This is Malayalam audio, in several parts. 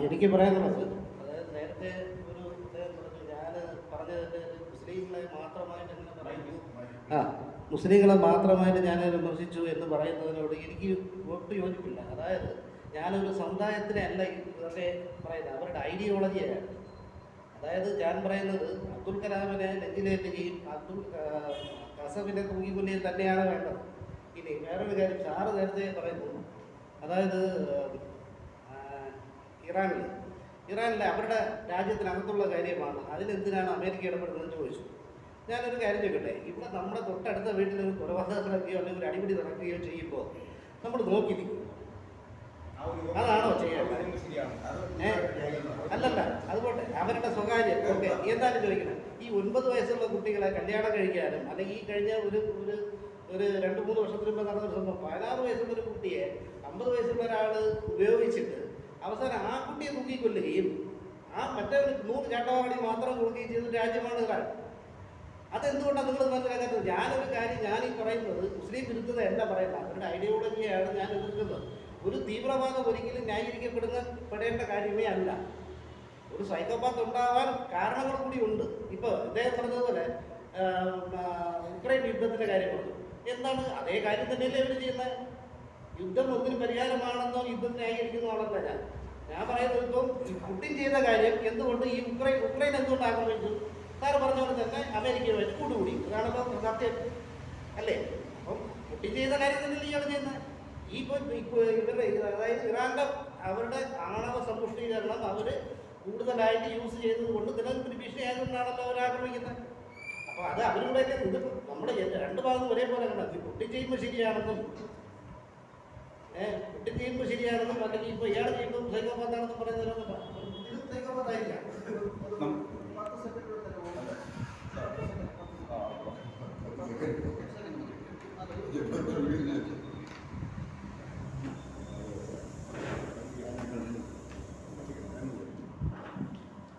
എനിക്ക് പറയാനുള്ളത്, അതായത് നേരത്തെ ഒരു പറഞ്ഞു, ഞാൻ പറഞ്ഞത് മുസ്ലിങ്ങളെ മാത്രമായിട്ട് എങ്ങനെ പറയുന്നു, മുസ്ലിങ്ങളെ മാത്രമായിട്ട് ഞാൻ വിമർശിച്ചു എന്ന് പറയുന്നതിനോട് എനിക്ക് ഒട്ടും യോജിപ്പില്ല. അതായത് ഞാനൊരു സമുദായത്തിനെ അല്ല ഇതൊക്കെ പറയുന്നത്, അവരുടെ ഐഡിയോളജിയാണ്. അതായത് ഞാൻ പറയുന്നത് അബ്ദുൽ കലാമിനെ നെഞ്ചിലേറ്റുകയും കസബിനെ തൂങ്ങിക്കൊല്ലുകയും തന്നെയാണ് വേണ്ടത്. ഇനി വേറൊരു കാര്യം സാറ് നേരത്തെ പറയുന്നു, അതായത് ഇറാനിലെ അവരുടെ രാജ്യത്തിനകത്തുള്ള കാര്യമാണ്, അതിലെന്തിനാണ് അമേരിക്ക ഇടപെടുന്നതെന്ന് ചോദിച്ചു. ഞാനൊരു കാര്യം ചോദിക്കട്ടെ, ഇവിടെ നമ്മുടെ തൊട്ടടുത്ത വീട്ടിൽ ഒരു കൊലപാതകം നടക്കുകയോ അല്ലെങ്കിൽ ഒരു അടിപിടി നടക്കുകയോ ചെയ്യുമ്പോൾ നമ്മൾ നോക്കി നിൽക്കും. അതാണോ ചെയ്യേണ്ടത്? അല്ലല്ല, അതുപോട്ടെ, അവരുടെ സ്വകാര്യം. ഓക്കെ, എന്തായാലും ചോദിക്കണം, ഈ 9 വയസ്സുള്ള കുട്ടികളെ കല്യാണം കഴിക്കാനും അല്ലെങ്കിൽ ഈ കഴിഞ്ഞ ഒരു 2-3 വർഷത്തിന് മുമ്പ് നടന്ന സംഭവം, 16 വയസ്സുള്ള ഒരു കുട്ടിയെ 50 വയസ്സുള്ള ഒരാൾ ഉപയോഗിച്ചിട്ട് അവസാനം ആ കുട്ടിയെ തൂക്കിക്കൊല്ലുകയും മറ്റേ 100 ചാട്ടവാടി മാത്രം കൊടുക്കുകയും ചെയ്ത രാജ്യമാണ് ഇറാൻ. അതെന്തുകൊണ്ടാണ് നിങ്ങൾ മനസ്സിലാക്കാത്തത്? ഞാനീ പറയുന്നത് മുസ്ലിം വിരുദ്ധത അല്ല പറയുന്നത്, അവരുടെ ഐഡിയോളജിയാണ് ഞാൻ എതിർക്കുന്നത്. ഒരു തീവ്രവാദം ഒരിക്കലും ന്യായീകരിക്കപ്പെടേണ്ട കാര്യമേ അല്ല. ഒരു സൈക്കോപാത്ത് ഉണ്ടാവാൻ കാരണങ്ങൾ കൂടി ഉണ്ട്. ഇപ്പോൾ ഇദ്ദേഹം പറഞ്ഞതുപോലെ ഉക്രൈൻ യുദ്ധത്തിൻ്റെ കാര്യം പറഞ്ഞു, എന്താണ് അതേ കാര്യം തന്നെയല്ലേ അവർ ചെയ്യുന്നത്? യുദ്ധം ഒന്നിനും പരിഹാരമാണെന്നോ യുദ്ധം ന്യായീകരിക്കുന്നതാണല്ല ഞാൻ പറയുന്നത്. ഇപ്പം പുടിൻ ചെയ്ത കാര്യം എന്തുകൊണ്ട് ഈ ഉക്രൈൻ എന്തുകൊണ്ട് ആക്രമിച്ചു? സാറ് പറഞ്ഞ പോലെ തന്നെ അമേരിക്കയുമായിട്ട് കൂട്ടുകൂടി, അതാണല്ലോ സത്യം അല്ലേ? അപ്പം പുടിൻ ചെയ്ത കാര്യം തന്നെയല്ലേ ഇയാൾ ചെയ്യുന്നത്? ഇവരുടെ അതായത് ഇറാൻ്റെ അവരുടെ ആണവ സമ്പുഷ്ടീകരണം അവർ കൂടുതലായിട്ട് യൂസ് ചെയ്തത് കൊണ്ട് നിലനിൽപ്പിന് ഭീഷണിയായതുകൊണ്ടാണല്ലോ അവർ ആക്രമിക്കുന്നത്. അപ്പോൾ അത് അവരുടെയൊക്കെ ഇത് നമ്മുടെ 2 ഭാഗം ഒരേപോലെ കണ്ടത്. പുടിൻ ചെയ്യുമ്പോൾ ശരിയാണെന്നും പുടിൻ ചെയ്യുമ്പോൾ ശരിയാണെന്നും അല്ലെങ്കിൽ ഇപ്പോൾ ഇയാൾ ചെയ്യുമ്പോൾ സൈക്കോപാത്താണെന്നും പറയുന്നവരൊന്നും ഇത് സൈക്കോപാത്തായിരിക്കാം.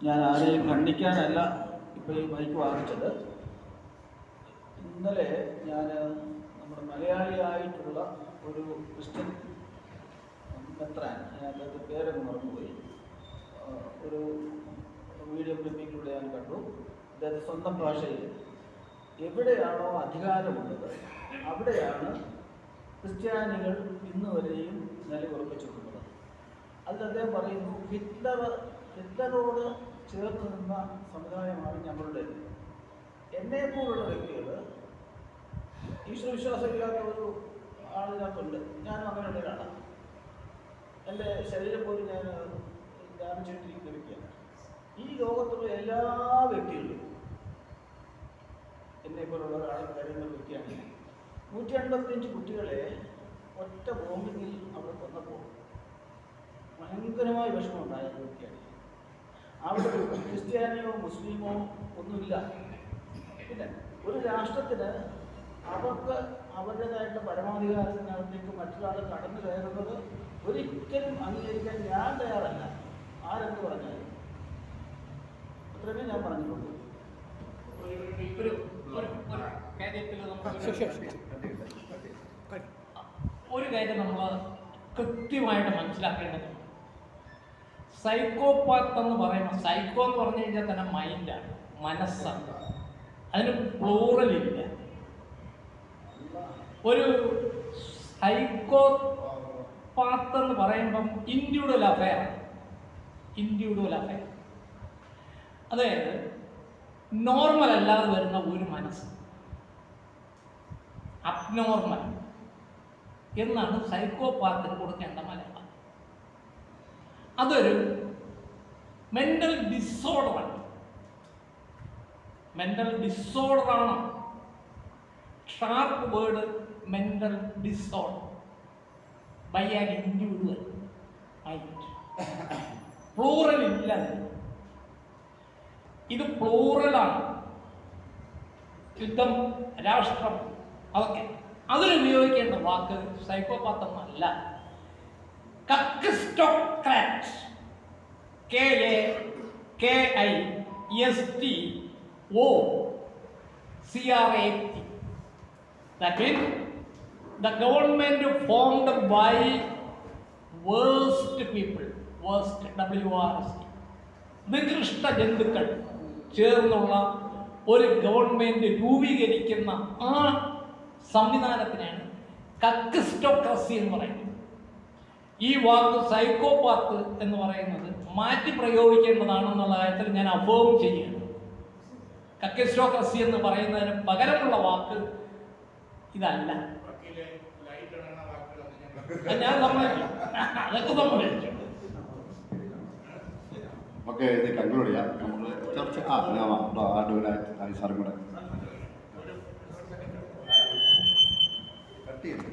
ഞാൻ ആരെയും ഖണ്ഡിക്കാനല്ല ഇപ്പോൾ ഈ മൈക്ക് വാങ്ങിച്ചത്. ഇന്നലെ ഞാൻ നമ്മുടെ മലയാളിയായിട്ടുള്ള ഒരു ക്രിസ്ത്യൻ മെത്രാൻ, അദ്ദേഹത്തെ പേരൊക്കെ മറന്നുപോയി, ഒരു വീഡിയോ ക്ലിപ്പിങ്ങിലൂടെ ഞാൻ കണ്ടു. അദ്ദേഹത്തെ സ്വന്തം ഭാഷയിൽ എവിടെയാണോ അധികാരമുള്ളത് അവിടെയാണ് ക്രിസ്ത്യാനികൾ ഇന്ന് വരെയും നിലയുറപ്പിച്ചിട്ടുള്ളത്. അതിൽ അദ്ദേഹം പറയുന്നു, ഹിറ്റ്ലറോട് ചേർന്ന് നിന്ന സമുദായമാണ് ഞങ്ങളുടെ. എന്നെപ്പോലുള്ള വ്യക്തികൾ, ഈശ്വരവിശ്വാസമില്ലാത്ത ഒരു ആളിനകത്തുണ്ട്, ഞാനും അങ്ങനെയുള്ള ഒരാളാണ്. എൻ്റെ ശരീരം പോലും ഞാൻ ധ്യാനിച്ചിട്ടിരിക്കുന്ന വ്യക്തിയാണ്. ഈ ലോകത്തുള്ള എല്ലാ വ്യക്തികളും എന്നെപ്പോലുള്ള ഒരാൾ കരുതുന്ന വ്യക്തിയാണ്. 155 കുട്ടികളെ ഒറ്റ ബോംബിങ്ങിൽ അവിടെ കൊന്നപ്പോൾ ഭയങ്കരമായ വിഷമം ഉണ്ടായ വ്യക്തിയാണ്. അവിടെ ക്രിസ്ത്യാനിയോ മുസ്ലിമോ ഒന്നുമില്ല. പിന്നെ ഒരു രാഷ്ട്രത്തിന് അവർക്ക് അവരുടേതായിട്ടുള്ള പരമാധികാരത്തിനകത്തേക്ക് മറ്റൊരാൾ കടന്നു കയറുന്നത് ഒരിക്കലും അംഗീകരിക്കാൻ ഞാൻ തയ്യാറല്ല. ആരെന്ത് പറഞ്ഞാലും അത്രമേ ഞാൻ പറഞ്ഞിട്ടുള്ളൂ. ഒരു കാര്യം നമ്മൾ കൃത്യമായിട്ട് മനസ്സിലാക്കേണ്ടതുണ്ട്. സൈക്കോപാത്ത് എന്ന് പറയുമ്പോൾ, സൈക്കോ എന്ന് പറഞ്ഞു കഴിഞ്ഞാൽ തന്നെ മൈൻഡാണ്, മനസ്സാണ്. അതിന് പ്ലൂറലില്ല. ഒരു സൈക്കോപാത്ത് എന്ന് പറയുമ്പം ഇൻഡിവിജ്വൽ അഫെയർ. അതായത് നോർമൽ അല്ലാതെ വരുന്ന ഒരു മനസ്സ്, അബ്നോർമൽ എന്നാണ് സൈക്കോപാത്തിന് കൊടുക്കേണ്ട മലയാളം. അതൊരു മെൻ്റൽ ഡിസോർഡറാണ്. Sharp word, mental disorder by an individual mind. Plural ഇല്ല. ഇത് പ്ലൂറലാണ്. യുദ്ധം, രാഷ്ട്രം, അതൊക്കെ അതിനുപയോഗിക്കേണ്ട വാക്ക് സൈക്കോപാത്ത് എന്നല്ല. കക്കിസ്റ്റോക്രാറ്റ്, KAKISTOCRAT. That means the government formed by worst people, waste WRST നികൃഷ്ട ജന്തുക്കൾ ചേർന്നുള്ള ഒരു ഗവൺമെന്റ് രൂപീകരിക്കുന്ന ആ സംവിധാനത്തിനാണ് കക്കിസ്റ്റോക്രസി എന്ന് പറയുന്നത്. ഈ വാക്ക് സൈക്കോപാത്ത് എന്ന് പറയുന്നത് മാറ്റി പ്രയോഗിക്കേണ്ടതാണെന്നുള്ള കാര്യത്തിൽ ഞാൻ അഫേം ചെയ്യുകയാണ്. കക്കിസ്റ്റോക്രസി എന്ന് പറയുന്നതിന് പകരമുള്ള വാക്ക് ഇതല്ല. ഞാൻ സമ്മതിക്കും, അതൊക്കെ സമ്മതിച്ചു. ഓക്കെ, ഇത് കൺക്ലൂഡ് ചെയ്യാം. നമ്മൾ ചർച്ച അടിപൊളി സാറും കൂടെ കട്ട് ചെയ്യും.